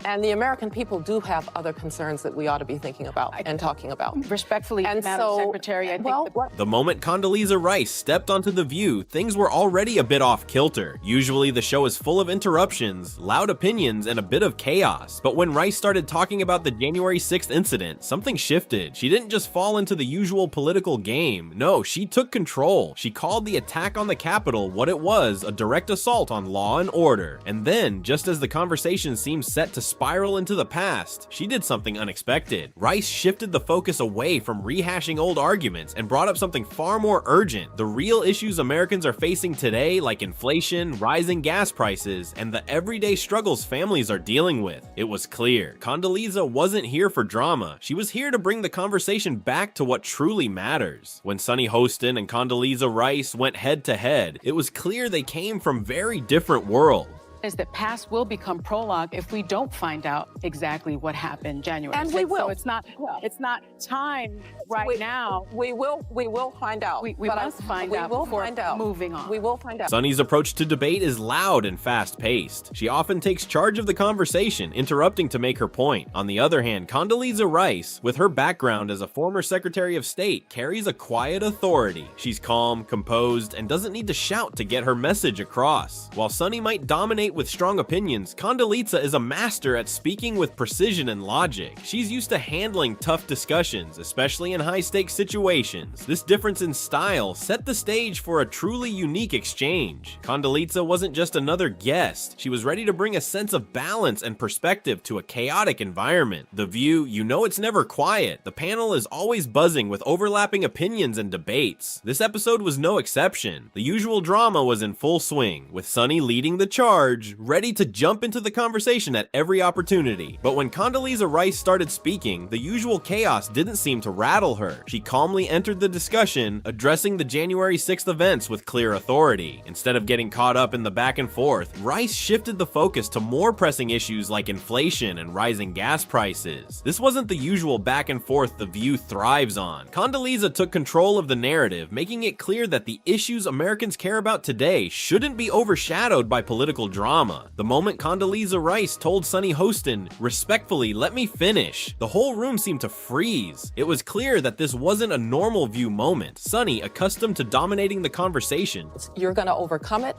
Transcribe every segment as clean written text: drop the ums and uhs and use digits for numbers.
And the American people do have other concerns that we ought to be thinking about and talking about. Respectfully, And Madam so, Secretary, I think The moment Condoleezza Rice stepped onto The View, things were already a bit off kilter. Usually the show is full of interruptions, loud opinions, and a bit of chaos. But when Rice started talking about the January 6th incident, something shifted. She didn't just fall into the usual political game. No, she took control. She called the attack on the Capitol what it was, a direct assault on law and order. And then, just as the conversation seemed set to spiral into the past, she did something unexpected. Rice shifted the focus away from rehashing old arguments and brought up something far more urgent: the real issues Americans are facing today, like inflation, rising gas prices, and the everyday struggles families are dealing with. It was clear Condoleezza wasn't here for drama. She was here to bring the conversation back to what truly matters. When Sunny Hostin and Condoleezza Rice went head to head, it was clear they came from very different worlds. is that past will become prologue if we don't find out exactly what happened January 6th. And we will. So it's not time right now. We will find out. We must find out before moving on. We will find out. Sunny's approach to debate is loud and fast-paced. She often takes charge of the conversation, interrupting to make her point. On the other hand, Condoleezza Rice, with her background as a former Secretary of State, carries a quiet authority. She's calm, composed, and doesn't need to shout to get her message across. While Sunny might dominate with strong opinions, Condoleezza is a master at speaking with precision and logic. She's used to handling tough discussions, especially in high-stakes situations. This difference in style set the stage for a truly unique exchange. Condoleezza wasn't just another guest. She was ready to bring a sense of balance and perspective to a chaotic environment. The View, you know it's never quiet. The panel is always buzzing with overlapping opinions and debates. This episode was no exception. The usual drama was in full swing, with Sunny leading the charge, ready to jump into the conversation at every opportunity. But when Condoleezza Rice started speaking, the usual chaos didn't seem to rattle her. She calmly entered the discussion, addressing the January 6th events with clear authority. Instead of getting caught up in the back and forth, Rice shifted the focus to more pressing issues like inflation and rising gas prices. This wasn't the usual back and forth The View thrives on. Condoleezza took control of the narrative, making it clear that the issues Americans care about today shouldn't be overshadowed by political drama. The moment Condoleezza Rice told Sunny Hostin, "Respectfully, let me finish," the whole room seemed to freeze. It was clear that this wasn't a normal View moment. Sunny, accustomed to dominating the conversation, You're going to overcome it,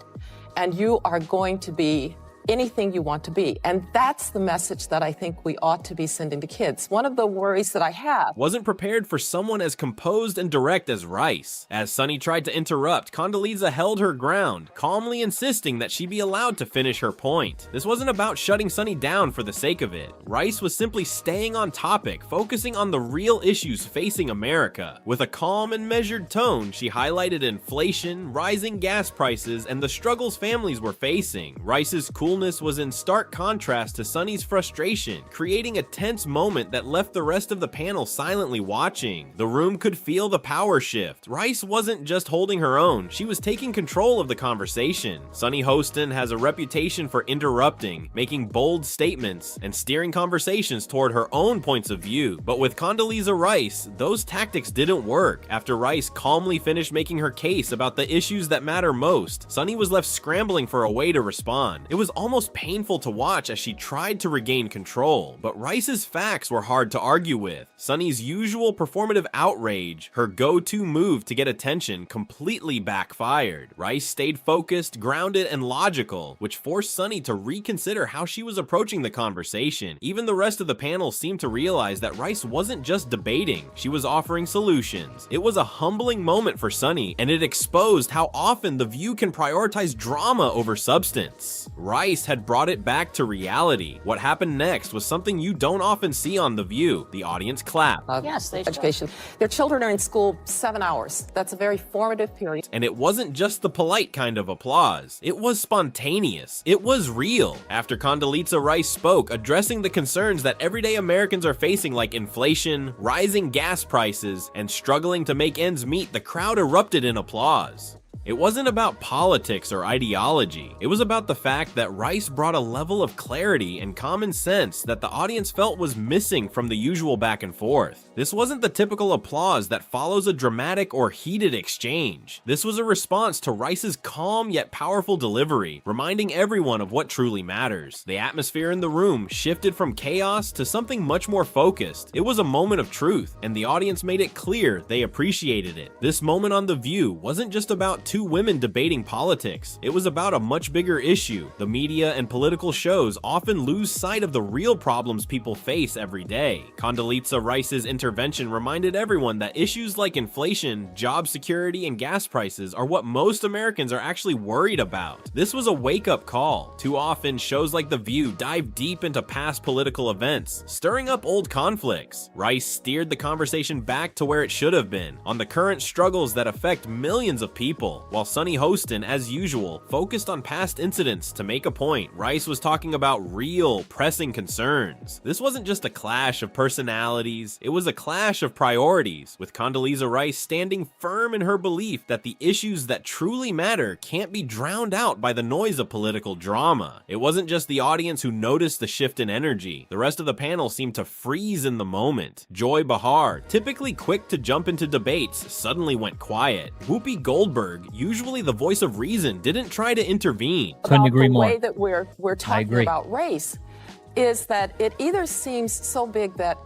and you are going to be anything you want to be. And that's the message that I think we ought to be sending to kids. One of the worries that I have wasn't prepared for someone as composed and direct as Rice. As Sunny tried to interrupt, Condoleezza held her ground, calmly insisting that she be allowed to finish her point. This wasn't about shutting Sunny down for the sake of it. Rice was simply staying on topic, focusing on the real issues facing America. With a calm and measured tone, she highlighted inflation, rising gas prices, and the struggles families were facing. Rice's coolness was in stark contrast to Sunny's frustration, creating a tense moment that left the rest of the panel silently watching. The room could feel the power shift. Rice wasn't just holding her own, she was taking control of the conversation. Sunny Hostin has a reputation for interrupting, making bold statements, and steering conversations toward her own points of view. But with Condoleezza Rice, those tactics didn't work. After Rice calmly finished making her case about the issues that matter most, Sunny was left scrambling for a way to respond. It was almost painful to watch as she tried to regain control, but Rice's facts were hard to argue with. Sunny's usual performative outrage, her go-to move to get attention, completely backfired. Rice stayed focused, grounded, and logical, which forced Sunny to reconsider how she was approaching the conversation. Even the rest of the panel seemed to realize that Rice wasn't just debating, she was offering solutions. It was a humbling moment for Sunny, and it exposed how often The View can prioritize drama over substance. Rice had brought it back to reality. What happened next was something you don't often see on The View. The audience clapped. Yes, they should. education. Their children are in school 7 hours. That's a very formative period. And it wasn't just the polite kind of applause. It was spontaneous. It was real. After Condoleezza Rice spoke, addressing the concerns that everyday Americans are facing like inflation, rising gas prices, and struggling to make ends meet, the crowd erupted in applause. It wasn't about politics or ideology. It was about the fact that Rice brought a level of clarity and common sense that the audience felt was missing from the usual back and forth. This wasn't the typical applause that follows a dramatic or heated exchange. This was a response to Rice's calm yet powerful delivery, reminding everyone of what truly matters. The atmosphere in the room shifted from chaos to something much more focused. It was a moment of truth, and the audience made it clear they appreciated it. This moment on The View wasn't just about two women debating politics. It was about a much bigger issue. The media and political shows often lose sight of the real problems people face every day. Condoleezza Rice's intervention reminded everyone that issues like inflation, job security, and gas prices are what most Americans are actually worried about. This was a wake-up call. Too often, shows like The View dive deep into past political events, stirring up old conflicts. Rice steered the conversation back to where it should have been, on the current struggles that affect millions of people, while Sunny Hostin, as usual, focused on past incidents to make a point. Rice was talking about real, pressing concerns. This wasn't just a clash of personalities, it was a clash of priorities, with Condoleezza Rice standing firm in her belief that the issues that truly matter can't be drowned out by the noise of political drama. It wasn't just the audience who noticed the shift in energy. The rest of the panel seemed to freeze in the moment. Joy Behar, typically quick to jump into debates, suddenly went quiet. Whoopi Goldberg, usually the voice of reason, didn't try to intervene. About agree the more. way that we're talking agree. about race is that it either seems so big that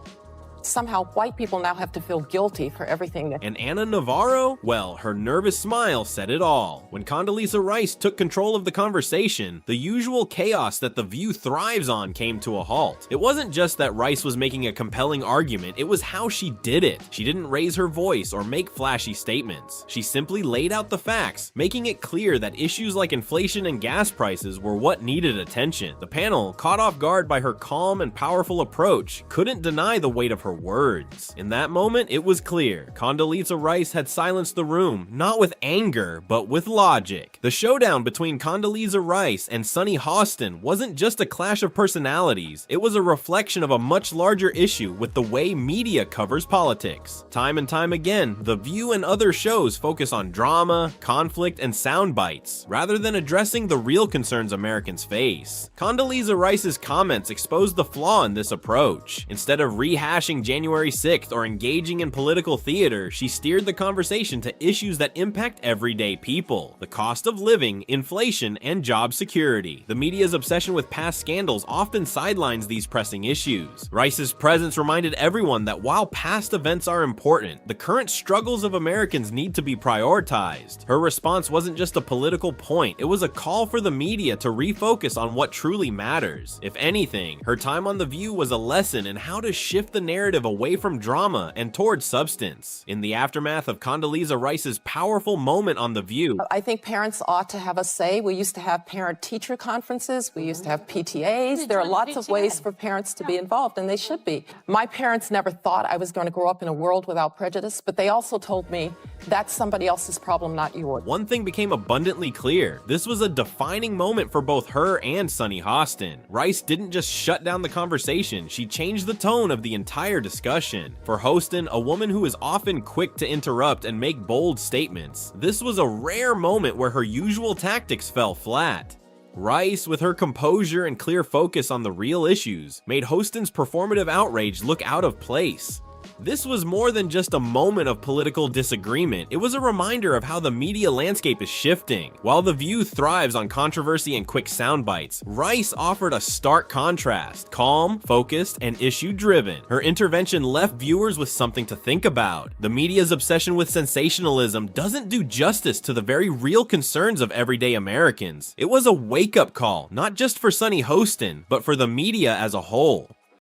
somehow white people now have to feel guilty for everything that. And Anna Navarro? Well, her nervous smile said it all. When Condoleezza Rice took control of the conversation, the usual chaos that The View thrives on came to a halt. It wasn't just that Rice was making a compelling argument, it was how she did it. She didn't raise her voice or make flashy statements. She simply laid out the facts, making it clear that issues like inflation and gas prices were what needed attention. The panel, caught off guard by her calm and powerful approach, couldn't deny the weight of her words. In that moment, it was clear. Condoleezza Rice had silenced the room, not with anger, but with logic. The showdown between Condoleezza Rice and Sunny Hostin wasn't just a clash of personalities, it was a reflection of a much larger issue with the way media covers politics. Time and time again, The View and other shows focus on drama, conflict, and sound bites, rather than addressing the real concerns Americans face. Condoleezza Rice's comments exposed the flaw in this approach. Instead of rehashing January 6th or engaging in political theater, she steered the conversation to issues that impact everyday people: the cost of living, inflation, and job security. The media's obsession with past scandals often sidelines these pressing issues. Rice's presence reminded everyone that while past events are important, the current struggles of Americans need to be prioritized. Her response wasn't just a political point, it was a call for the media to refocus on what truly matters. If anything, her time on The View was a lesson in how to shift the narrative away from drama and towards substance. In the aftermath of Condoleezza Rice's powerful moment on The View, I think parents ought to have a say. We used to have parent-teacher conferences. We used to have PTAs. There are lots of ways for parents to be involved, and they should be. My parents never thought I was going to grow up in a world without prejudice, but they also told me that's somebody else's problem, not yours. one thing became abundantly clear. This was a defining moment for both her and Sunny Hostin. Rice didn't just shut down the conversation, she changed the tone of the entire discussion. For Hostin, a woman who is often quick to interrupt and make bold statements, this was a rare moment where her usual tactics fell flat. Rice, with her composure and clear focus on the real issues, made Hostin's performative outrage look out of place. This was more than just a moment of political disagreement, it was a reminder of how the media landscape is shifting. While The View thrives on controversy and quick sound bites, Rice offered a stark contrast: calm, focused, and issue-driven. Her intervention left viewers with something to think about. The media's obsession with sensationalism doesn't do justice to the very real concerns of everyday Americans. It was a wake-up call, not just for Sunny Hostin, but for the media as a whole.